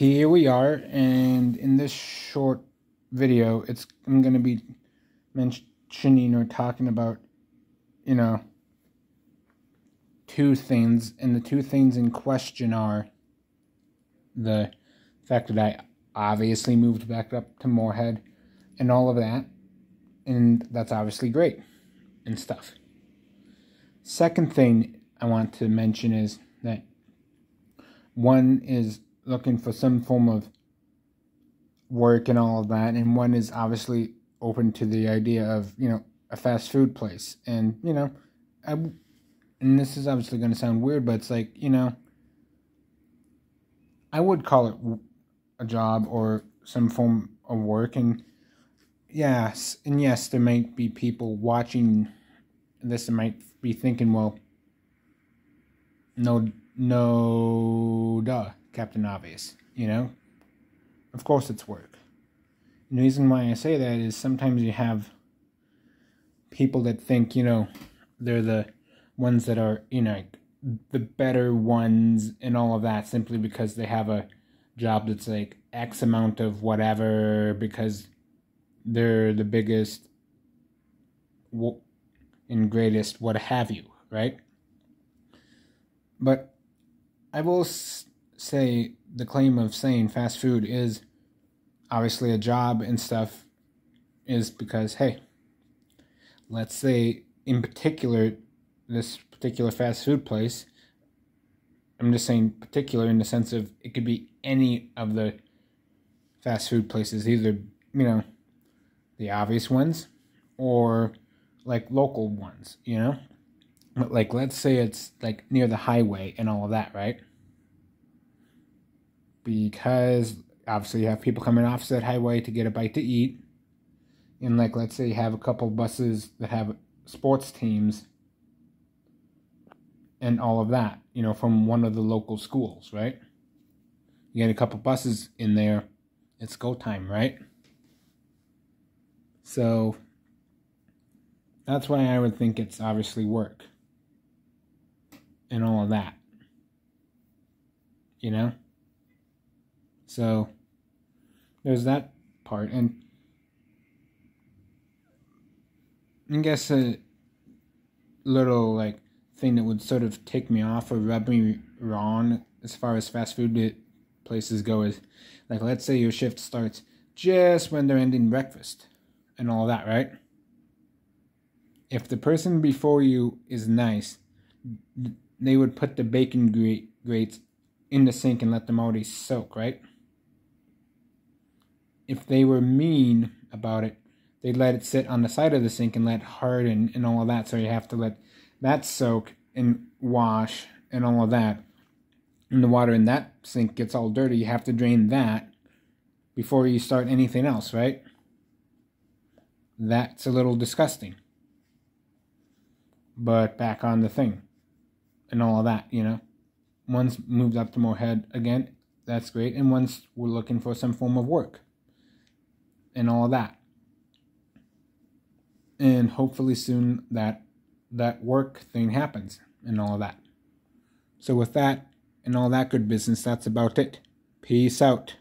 here we are, and in this short video, I'm going to be mentioning or talking about, two things, and the two things in question are the fact that I obviously moved back up to Moorhead and all of that, and that's obviously great and stuff. Second thing I want to mention is that one is looking for some form of work and all of that, and one is obviously open to the idea of, a fast food place. And, and this is obviously going to sound weird, but it's like, I would call it a job or some form of work. And yes, there might be people watching this and might be thinking, well, no, duh, Captain Obvious, Of course it's work. And the reason why I say that is sometimes you have people that think, they're the ones that are, the better ones and all of that, simply because they have a job that's like X amount of whatever, because they're the biggest and greatest what have you, right? But I will say the claim of saying fast food is obviously a job and stuff is because, hey, let's say in particular, this particular fast food place, I'm just saying particular in the sense of it could be any of the fast food places, either, the obvious ones or like local ones, But like, let's say it's like near the highway and all of that, right? Because obviously you have people coming off that highway to get a bite to eat. And like, let's say you have a couple buses that have sports teams and all of that, from one of the local schools, right? You get a couple buses in there, it's go time, right? So that's why I would think it's obviously work and all of that, So there's that part. And I guess a little like thing that would sort of take me off or rub me wrong as far as fast food places go is, like, let's say your shift starts just when they're ending breakfast and all that, right? If the person before you is nice, they would put the bacon grates in the sink and let them already soak, right? If they were mean about it, they'd let it sit on the side of the sink and let it harden and all of that, so you have to let that soak and wash and all of that. And the water in that sink gets all dirty, you have to drain that before you start anything else, right? That's a little disgusting. But back on the thing and all of that, One's moved up to Moorhead again, that's great, and one's we're looking for some form of work and all of that. And hopefully soon that work thing happens and all of that. So with that and all that good business, that's about it. Peace out.